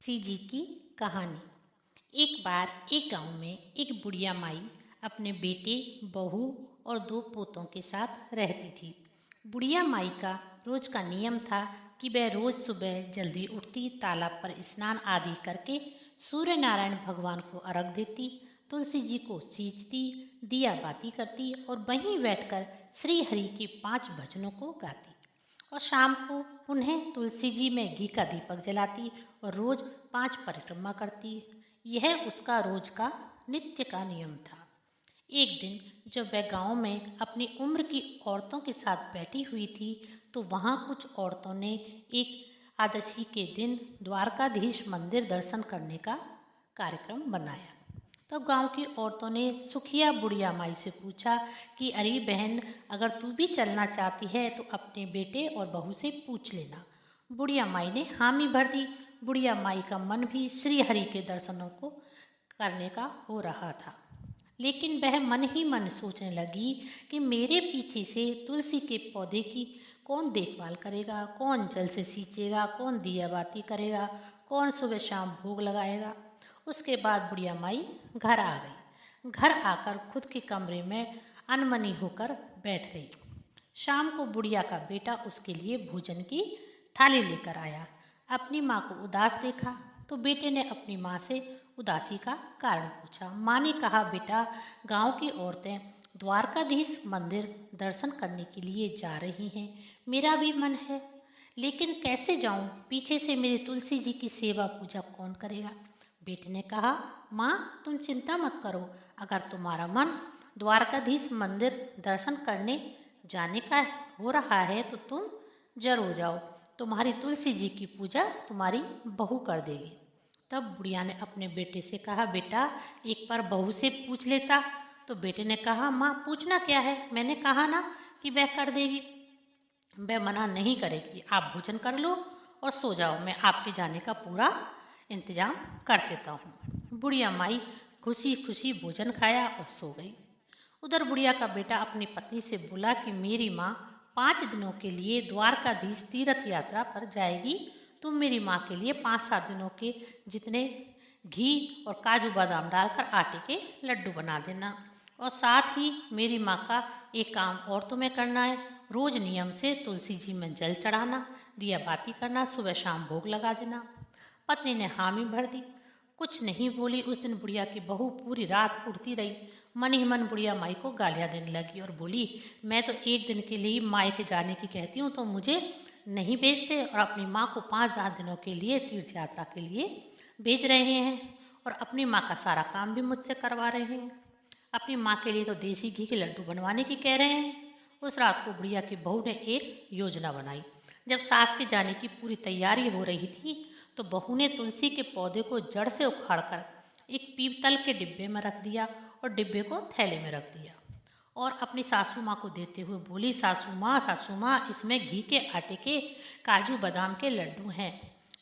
तुलसी जी की कहानी। एक बार एक गांव में एक बुढ़िया माई अपने बेटे, बहू और 2 पोतों के साथ रहती थी। बुढ़िया माई का रोज का नियम था कि वह रोज सुबह जल्दी उठती, तालाब पर स्नान आदि करके सूर्य नारायण भगवान को अर्घ देती, तुलसी जी को सींचती, दिया बाती करती और वहीं बैठकर श्री हरि के 5 भजनों को गाती और शाम को पुनः तुलसी जी में घी का दीपक जलाती और रोज 5 परिक्रमा करती। यह उसका रोज का नित्य का नियम था। एक दिन जब वह गांव में अपनी उम्र की औरतों के साथ बैठी हुई थी तो वहां कुछ औरतों ने एक एकादशी के दिन द्वारकाधीश मंदिर दर्शन करने का कार्यक्रम बनाया। तब गांव की औरतों ने सुखिया बुढ़िया माई से पूछा कि अरे बहन, अगर तू भी चलना चाहती है तो अपने बेटे और बहू से पूछ लेना। बुढ़िया माई ने हामी भर दी। बुढ़िया माई का मन भी श्री हरि के दर्शनों को करने का हो रहा था, लेकिन वह मन ही मन सोचने लगी कि मेरे पीछे से तुलसी के पौधे की कौन देखभाल करेगा, कौन जल से सींचेगा, कौन दिया बाती करेगा, कौन सुबह शाम भोग लगाएगा। उसके बाद बुढ़िया माई घर आ गई। घर आकर खुद के कमरे में अनमनी होकर बैठ गई। शाम को बुढ़िया का बेटा उसके लिए भोजन की थाली लेकर आया। अपनी माँ को उदास देखा तो बेटे ने अपनी माँ से उदासी का कारण पूछा। माँ ने कहा, बेटा, गांव की औरतें द्वारकाधीश मंदिर दर्शन करने के लिए जा रही हैं। मेरा भी मन है, लेकिन कैसे जाऊं? पीछे से मेरी तुलसी जी की सेवा पूजा कौन करेगा? बेटे ने कहा, माँ, तुम चिंता मत करो। अगर तुम्हारा मन द्वारकाधीश मंदिर दर्शन करने जाने का हो रहा है तो तुम जरूर जाओ। तुम्हारी तुलसी जी की पूजा तुम्हारी बहू कर देगी। तब बुढ़िया ने अपने बेटे से कहा, बेटा, एक बार बहू से पूछ लेता। तो बेटे ने कहा, माँ, पूछना क्या है? मैंने कहा ना कि वह कर देगी। वह मना नहीं करेगी। आप भोजन कर लो और सो जाओ। मैं आपके जाने का पूरा इंतजाम कर देता हूँ। बुढ़िया माई खुशी खुशी भोजन खाया और सो गई। उधर बुढ़िया का बेटा अपनी पत्नी से बोला कि मेरी माँ 5 दिनों के लिए द्वारकाधीश तीर्थ यात्रा पर जाएगी। तुम मेरी माँ के लिए 5-7 दिनों के जितने घी और काजू बादाम डालकर आटे के लड्डू बना देना। और साथ ही मेरी माँ का एक काम और तुम्हें करना है। रोज नियम से तुलसी जी में जल चढ़ाना, दिया बाती करना, सुबह शाम भोग लगा देना। पत्नी ने हामी भर दी, कुछ नहीं बोली। उस दिन बुढ़िया की बहू पूरी रात उठती रही। मन ही मन बुढ़िया माई को गालियाँ देने लगी और बोली, मैं तो एक दिन के लिए मायके जाने की कहती हूँ तो मुझे नहीं भेजते, और अपनी माँ को 5-10 दिनों के लिए तीर्थ यात्रा के लिए भेज रहे हैं और अपनी माँ का सारा काम भी मुझसे करवा रहे हैं। अपनी माँ के लिए तो देसी घी के लड्डू बनवाने की कह रहे हैं। उस रात को बुढ़िया की बहू ने एक योजना बनाई। जब सास के जाने की पूरी तैयारी हो रही थी तो बहू ने तुलसी के पौधे को जड़ से उखाड़कर एक पीतल के डिब्बे में रख दिया और डिब्बे को थैले में रख दिया और अपनी सासू माँ को देते हुए बोली, सासू माँ, इसमें घी के आटे के काजू बादाम के लड्डू हैं।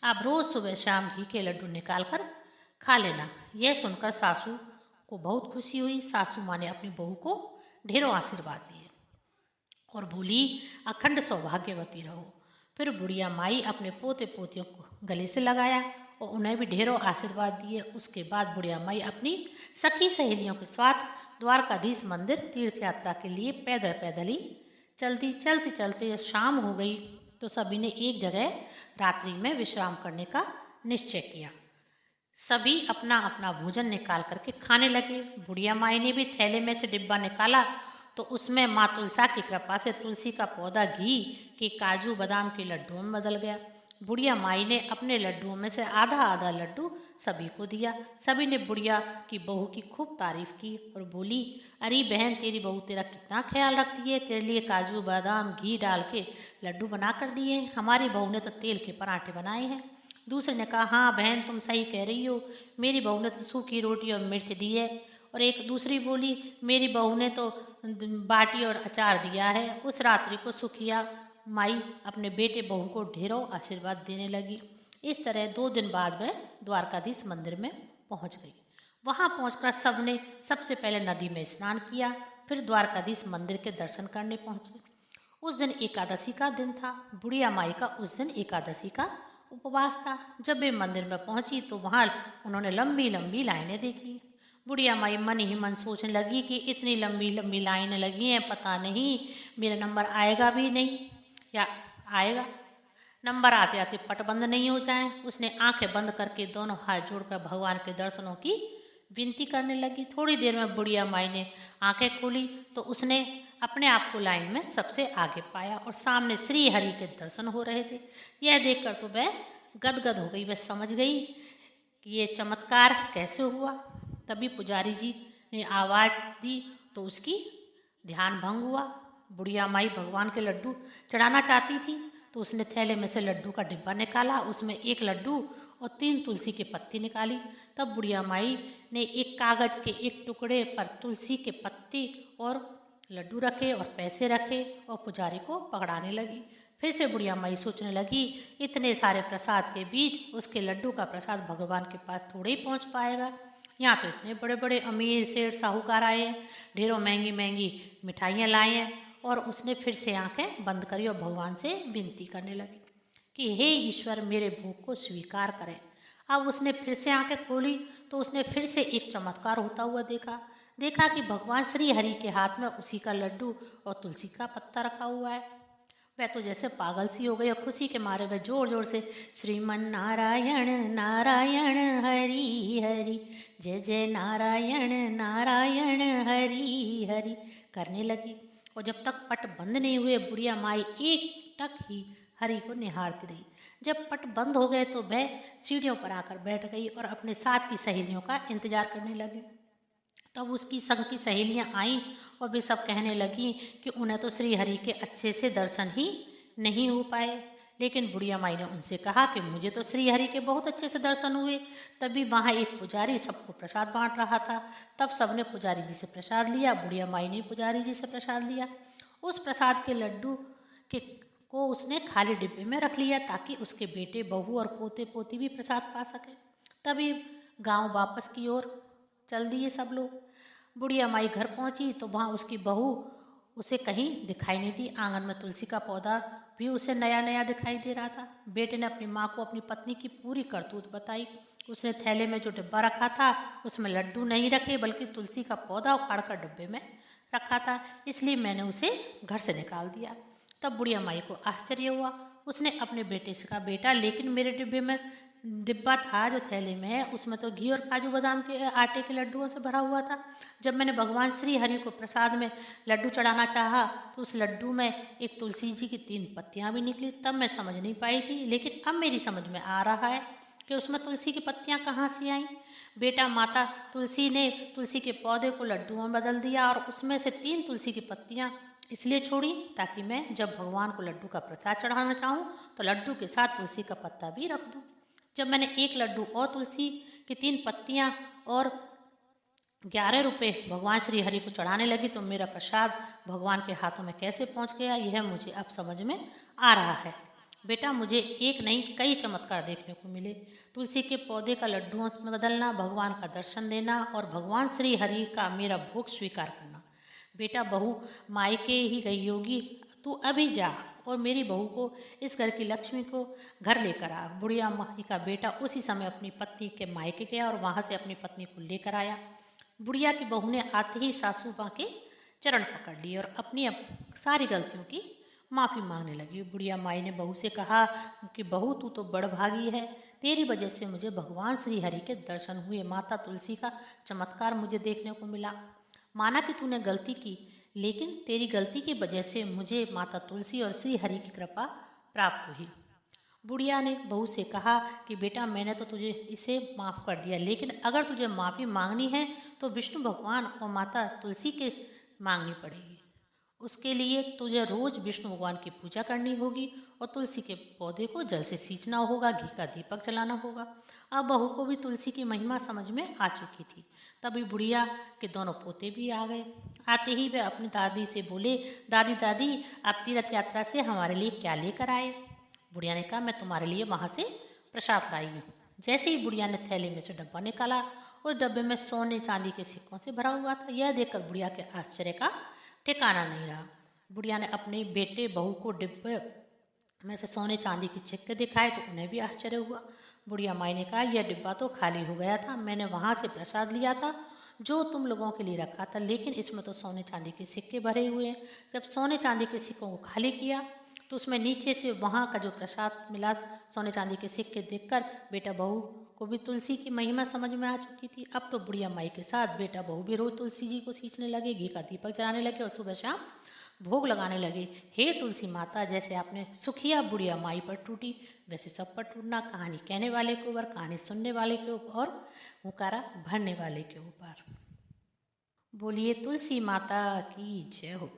आप रोज़ सुबह शाम घी के लड्डू निकाल कर खा लेना। यह सुनकर सासू को बहुत खुशी हुई। सासू माँ ने अपनी बहू को ढेरों आशीर्वाद दिए और बोली, अखंड सौभाग्यवती रहो। फिर बुढ़िया माई अपने पोते पोतियों को गले से लगाया और उन्हें भी ढेरों आशीर्वाद दिए। उसके बाद बुढ़िया माई अपनी सखी सहेलियों के साथ द्वारकाधीश मंदिर तीर्थ यात्रा के लिए पैदल पैदल ही चलते चलते शाम हो गई तो सभी ने एक जगह रात्रि में विश्राम करने का निश्चय किया। सभी अपना अपना भोजन निकाल करके खाने लगे। बुढ़िया माई ने भी थैले में से डिब्बा निकाला तो उसमें माँ तुलसा की कृपा से तुलसी का पौधा घी के काजू बादाम के लड्डुओं में बदल गया। बुढ़िया माई ने अपने लड्डुओं में से आधा आधा लड्डू सभी को दिया। सभी ने बुढ़िया की बहू की खूब तारीफ की और बोली, अरे बहन, तेरी बहू तेरा कितना ख्याल रखती है। तेरे लिए काजू बादाम घी डाल के लड्डू बना कर दिए। हमारी बहू ने तो तेल के पराठे बनाए हैं। दूसरे ने कहा, हाँ बहन, तुम सही कह रही हो, मेरी बहू ने तो सूखी रोटी और मिर्च दी है। और एक दूसरी बोली, मेरी बहू ने तो बाटी और अचार दिया है। उस रात्रि को सुखिया माई अपने बेटे बहू को ढेरों आशीर्वाद देने लगी। इस तरह 2 दिन बाद वह द्वारकाधीश मंदिर में पहुंच गई। वहां पहुंचकर सबने सबसे पहले नदी में स्नान किया, फिर द्वारकाधीश मंदिर के दर्शन करने पहुंचे। उस दिन एकादशी का दिन था। बुढ़िया माई का उस दिन एकादशी का उपवास था। जब वे मंदिर में पहुंची तो वहां उन्होंने लंबी लंबी लाइनें देखी। बुढ़िया माई मन ही मन सोचने लगी कि इतनी लंबी लंबी लाइनें लगी हैं, पता नहीं मेरा नंबर आएगा भी नहीं या आएगा, नंबर आते आते पट बंद नहीं हो जाए। उसने आंखें बंद करके दोनों हाथ जोड़कर भगवान के दर्शनों की विनती करने लगी। थोड़ी देर में बुढ़िया माई ने आंखें खोली तो उसने अपने आप को लाइन में सबसे आगे पाया और सामने श्री हरि के दर्शन हो रहे थे। यह देखकर तो वह गदगद हो गई। वह समझ गई कि ये चमत्कार कैसे हुआ। तभी पुजारी जी ने आवाज दी तो उसकी ध्यान भंग हुआ। बुढ़िया माई भगवान के लड्डू चढ़ाना चाहती थी तो उसने थैले में से लड्डू का डिब्बा निकाला, उसमें एक लड्डू और 3 तुलसी की पत्ती निकाली। तब बुढ़िया माई ने एक कागज के एक टुकड़े पर तुलसी के पत्ती और लड्डू रखे और पैसे रखे और पुजारी को पकड़ाने लगी। फिर से बुढ़िया माई सोचने लगी, इतने सारे प्रसाद के बीच उसके लड्डू का प्रसाद भगवान के पास थोड़े ही पहुंच पाएगा। यहाँ तो इतने बड़े बड़े अमीर सेठ साहूकार आए हैं, ढेरों महंगी महंगी मिठाइयाँ लाई हैं। और उसने फिर से आंखें बंद करी और भगवान से विनती करने लगी कि हे ईश्वर, मेरे भोग को स्वीकार करें। अब उसने फिर से आंखें खोली तो उसने फिर से एक चमत्कार होता हुआ देखा कि भगवान श्री हरि के हाथ में उसी का लड्डू और तुलसी का पत्ता रखा हुआ है। वह तो जैसे पागल सी हो गई और खुशी के मारे वह जोर जोर से श्रीमन नारायण नारायण हरि हरि, जय जय नारायण नारायण हरि हरि करने लगी। और जब तक पट बंद नहीं हुए बुढ़िया माई एक टक ही हरि को निहारती रही। जब पट बंद हो गए तो वह सीढ़ियों पर आकर बैठ गई और अपने साथ की सहेलियों का इंतजार करने लगी। तब उसकी संग की सहेलियां आईं और वे सब कहने लगी कि उन्हें तो श्री हरि के अच्छे से दर्शन ही नहीं हो पाए। लेकिन बुढ़िया माई ने उनसे कहा कि मुझे तो श्री हरि के बहुत अच्छे से दर्शन हुए। तभी वहाँ एक पुजारी सबको प्रसाद बांट रहा था। तब सबने पुजारी जी से प्रसाद लिया, बुढ़िया माई ने पुजारी जी से प्रसाद लिया। उस प्रसाद के लड्डू को उसने खाली डिब्बे में रख लिया ताकि उसके बेटे बहू और पोते पोती भी प्रसाद पा सके। तभी गांव वापस की ओर चल दिए सब लोग। बुढ़िया माई घर पहुंची तो वहाँ उसकी बहू उसे कहीं दिखाई नहीं दी। आंगन में तुलसी का पौधा भी उसे नया नया दिखाई दे रहा था। बेटे ने अपनी माँ को अपनी पत्नी की पूरी करतूत बताई। उसने थैले में जो डिब्बा रखा था उसमें लड्डू नहीं रखे बल्कि तुलसी का पौधा उखाड़ कर डिब्बे में रखा था, इसलिए मैंने उसे घर से निकाल दिया। तब बुढ़िया माई को आश्चर्य हुआ। उसने अपने बेटे से कहा, बेटा लेकिन मेरे डिब्बा था जो थैले में है उसमें तो घी और काजू बादाम के आटे के लड्डुओं से भरा हुआ था। जब मैंने भगवान श्री हरि को प्रसाद में लड्डू चढ़ाना चाहा तो उस लड्डू में एक तुलसी जी की 3 पत्तियां भी निकली। तब मैं समझ नहीं पाई थी, लेकिन अब मेरी समझ में आ रहा है कि उसमें तुलसी की पत्तियां कहाँ से आईं। बेटा, माता तुलसी ने तुलसी के पौधे को लड्डुओं में बदल दिया और उसमें से 3 तुलसी की पत्तियां इसलिए छोड़ी ताकि मैं जब भगवान को लड्डू का प्रसाद चढ़ाना चाहूँ तो लड्डू के साथ तुलसी का पत्ता भी रख दूँ। जब मैंने 1 लड्डू और तुलसी की 3 पत्तियां और 11 रुपये भगवान श्री हरि को चढ़ाने लगी तो मेरा प्रसाद भगवान के हाथों में कैसे पहुंच गया, यह मुझे अब समझ में आ रहा है। बेटा, मुझे एक नहीं कई चमत्कार देखने को मिले। तुलसी के पौधे का लड्डुओं में बदलना, भगवान का दर्शन देना और भगवान श्री हरि का मेरा भोग स्वीकार करना। बेटा, बहू मायके ही गई होगी, तू अभी जा और मेरी बहू को इस घर की लक्ष्मी को घर लेकर आ। बुढ़िया माई का बेटा उसी समय अपनी पत्नी के मायके गया और वहाँ से अपनी पत्नी को लेकर आया। बुढ़िया की बहू ने आते ही सासू माँ के चरण पकड़ लिए और अपनी सारी गलतियों की माफ़ी मांगने लगी। बुढ़िया माई ने बहू से कहा कि बहू, तू तो बड़भागी है, तेरी वजह से मुझे भगवान श्री हरि के दर्शन हुए, माता तुलसी का चमत्कार मुझे देखने को मिला। माना कि तूने गलती की, लेकिन तेरी गलती की वजह से मुझे माता तुलसी और श्री हरि की कृपा प्राप्त हुई। बुढ़िया ने बहू से कहा कि बेटा, मैंने तो तुझे इसे माफ़ कर दिया, लेकिन अगर तुझे माफ़ी मांगनी है तो विष्णु भगवान और माता तुलसी के मांगनी पड़ेगी। उसके लिए तुझे रोज विष्णु भगवान की पूजा करनी होगी और तुलसी के पौधे को जल से सींचना होगा, घी का दीपक जलाना होगा। अब बहू को भी तुलसी की महिमा समझ में आ चुकी थी। तभी बुढ़िया के दोनों पोते भी आ गए। आते ही वे अपनी दादी से बोले, दादी दादी, आप तीर्थ यात्रा से हमारे लिए क्या लेकर आए? बुढ़िया ने कहा, मैं तुम्हारे लिए वहाँ से प्रसाद लाई हूँ। जैसे ही बुढ़िया ने थैले में से डब्बा निकाला, उस डब्बे में सोने चांदी के सिक्कों से भरा हुआ था। यह देखकर बुढ़िया के आश्चर्य का ठिकाना नहीं रहा। बुढ़िया ने अपने बेटे बहू को डिब्बे में से सोने चांदी के सिक्के दिखाए तो उन्हें भी आश्चर्य हुआ। बुढ़िया माई ने कहा, यह डिब्बा तो खाली हो गया था, मैंने वहाँ से प्रसाद लिया था जो तुम लोगों के लिए रखा था, लेकिन इसमें तो सोने चांदी के सिक्के भरे हुए हैं। जब सोने चांदी के सिक्कों को खाली किया तो उसमें नीचे से वहाँ का जो प्रसाद मिला सोने चांदी के सिक्के देखकर बेटा बहू को भी तुलसी की महिमा समझ में आ चुकी थी। अब तो बुढ़िया माई के साथ बेटा बहू भी रोज तुलसी जी को सींचने लगे, घी का दीपक जलाने लगे और सुबह शाम भोग लगाने लगे। हे तुलसी माता, जैसे आपने सुखिया बुढ़िया माई पर टूटी वैसे सब पर टूटना। कहानी कहने वाले के ऊपर, कहानी सुनने वाले के ऊपर और हुकारा भरने वाले के ऊपर। बोलिए तुलसी माता की जय हो।